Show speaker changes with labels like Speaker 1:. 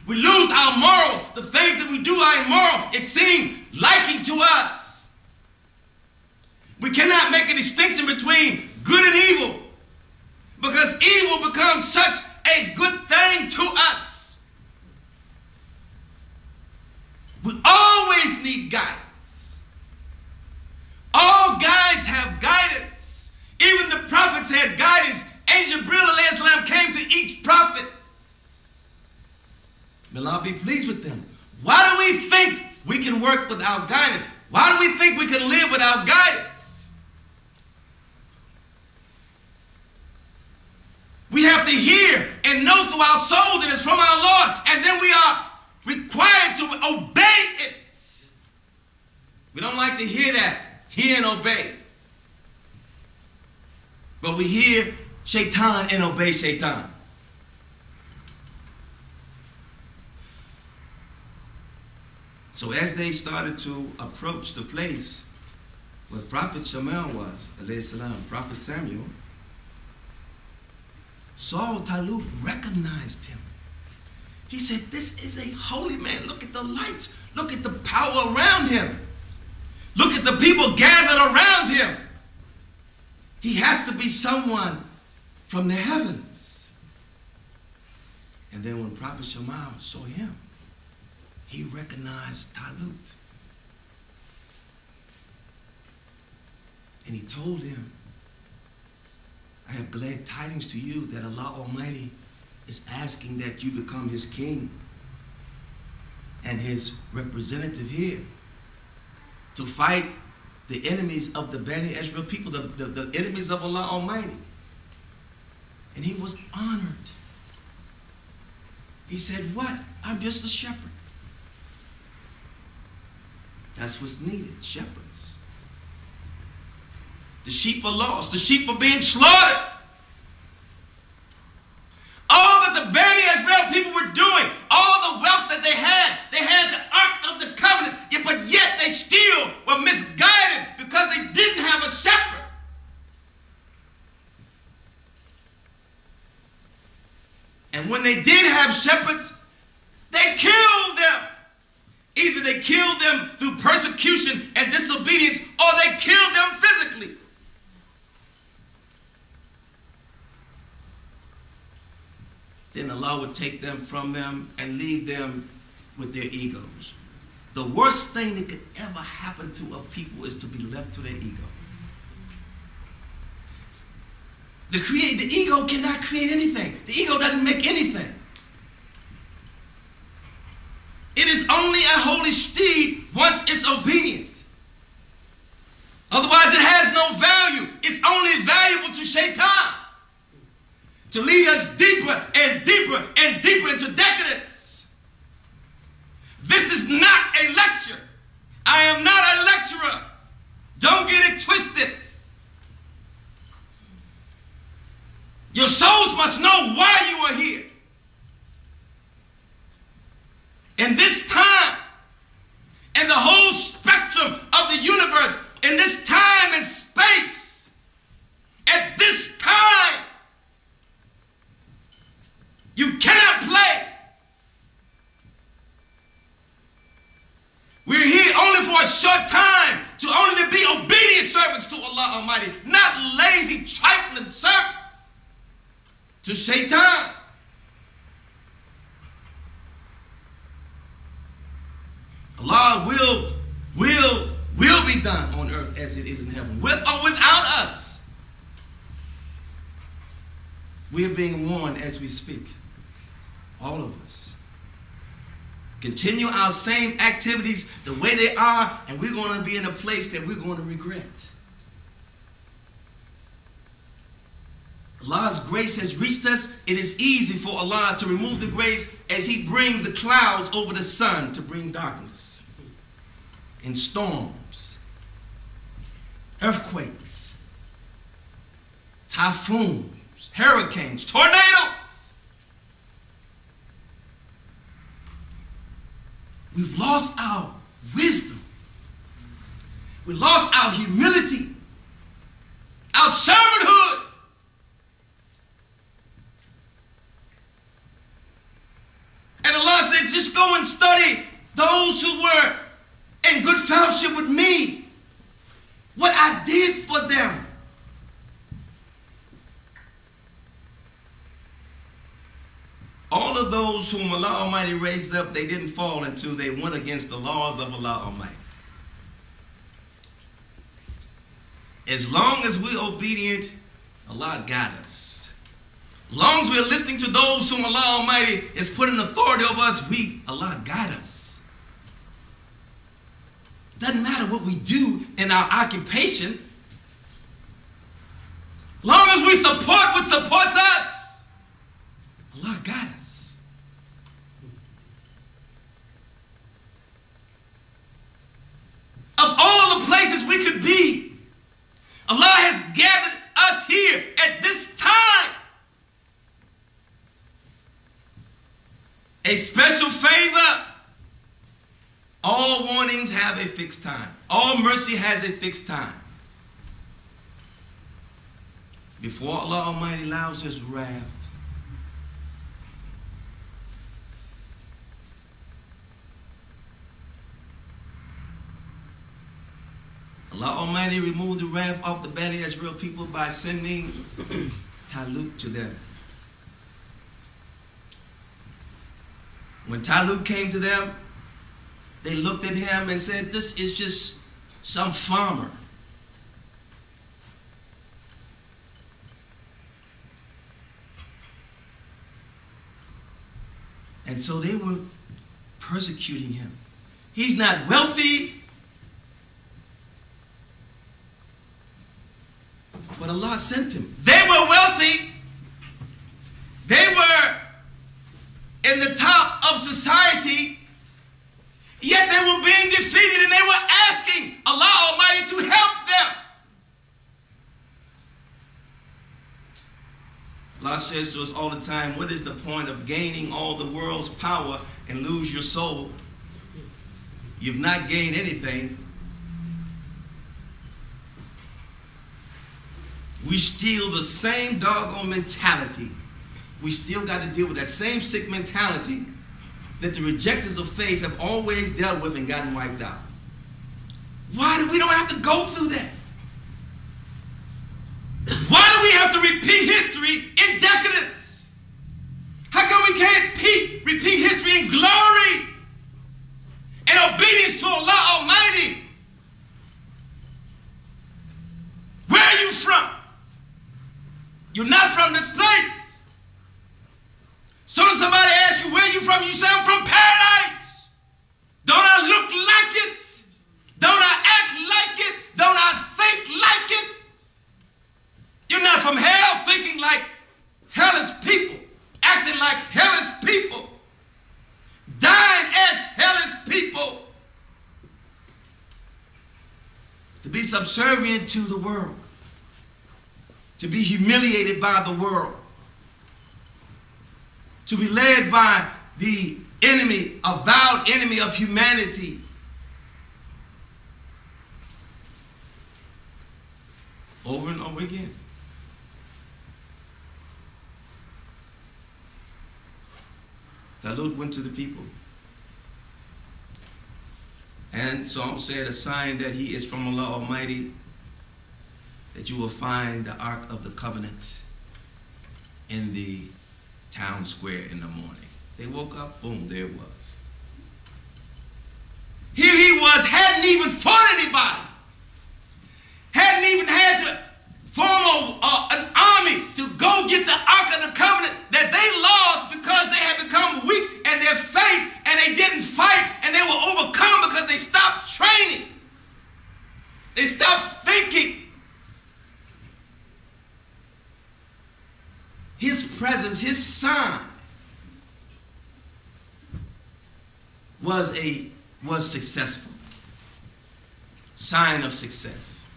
Speaker 1: We lose our morals. The things that we do are immoral. It seems liking to us. We cannot make a distinction between good and evil, because evil becomes such a good thing to us. We always need guidance. All guides have guidance. Even the prophets had guidance. Angel Jibril alayhi salam came to each prophet. May Allah be pleased with them. Why do we think we can work without guidance? Why do we think we can live without guidance? We have to hear and know through our soul that it's from our Lord, and then we are required to obey it. We don't like to hear that. Hear and obey. But we hear shaitan and obey shaitan. So as they started to approach the place where Prophet Samuel was, alayhi salam, Prophet Samuel, Saul Talut recognized him. He said, this is a holy man. Look at the lights. Look at the power around him. Look at the people gathered around him. He has to be someone from the heavens. And then when Prophet Samuel saw him, he recognized Talut. And he told him, I have glad tidings to you that Allah Almighty is asking that you become his king and his representative here to fight the enemies of the Bani Israel people, the enemies of Allah Almighty. And he was honored. He said, what? I'm just a shepherd. That's what's needed, shepherds. The sheep are lost. The sheep are being slaughtered. All that the Bani Israel people were doing, all the wealth that they had the Ark of the Covenant, but yet they still were misguided because they didn't have a shepherd. And when they did have shepherds, they killed them. Either they killed them through persecution and disobedience, or they killed them physically. Then Allah would take them from them and leave them with their egos. The worst thing that could ever happen to a people is to be left to their egos. The ego cannot create anything. The ego doesn't make anything. It is only a holy steed once it's obedient. Otherwise, it has no value. It's only valuable to shaitan, to lead us deeper and deeper and deeper into decadence. This is not a lecture. I am not a lecturer. Don't get it twisted. Your souls must know why you are here. In this time, and the whole spectrum of the universe, in this time and space, at this time, you cannot play. We're here only for a short time, to only to be obedient servants to Allah Almighty, not lazy, trifling servants to shaitan. Allah will be done on earth as it is in heaven, with or without us. We are being warned as we speak, all of us. Continue our same activities the way they are, and we're going to be in a place that we're going to regret. Allah's grace has reached us. It is easy for Allah to remove the grace as He brings the clouds over the sun to bring darkness and storms, earthquakes, typhoons, hurricanes, tornadoes. We've lost our wisdom. We lost our humility, our servanthood. And Allah said, said, just go and study those who were in good fellowship with me, what I did for them. All of those whom Allah Almighty raised up, they didn't fall until they went against the laws of Allah Almighty. As long as we're obedient, Allah got us. As long as we're listening to those whom Allah Almighty is putting authority over us, Allah got us. Doesn't matter what we do in our occupation. As long as we support what supports us, Allah got us. Of all the places we could be, Allah has gathered us here at this time. A special favor. All warnings have a fixed time. All mercy has a fixed time. Before Allah Almighty allows His wrath, Allah Almighty removed the wrath off the Bani Israel people by sending Talut to them. When Talut came to them, they looked at him and said, this is just some farmer. And so they were persecuting him. He's not wealthy, but Allah sent him. They were wealthy. They were in the top of society, yet they were being defeated and they were asking Allah Almighty to help them. Allah says to us all the time, what is the point of gaining all the world's power and lose your soul? You've not gained anything. We still the same doggone mentality. We still got to deal with that same sick mentality that the rejectors of faith have always dealt with and gotten wiped out. Why do we don't have to go through that? Why do we have to repeat history in decadence? How come we can't repeat history in glory and obedience to Allah Almighty? Where are you from? You're not from this place. So when somebody asks you where you from, you say, I'm from paradise. Don't I look like it? Don't I act like it? Don't I think like it? You're not from hell thinking like hellish people, acting like hellish people, dying as hellish people, to be subservient to the world, to be humiliated by the world, to be led by the enemy, avowed enemy of humanity. Over and over again. Talut went to the people. And Psalm said, a sign that he is from Allah Almighty, that you will find the Ark of the Covenant in the town square in the morning. They woke up, boom, there it was. Here he was, hadn't even fought anybody. Hadn't even had to form an army to go get the Ark of the Covenant that they lost because they had become weak in their faith and they didn't fight and they were overcome because they stopped training. They stopped thinking. His presence, his sign was successful. Sign of success.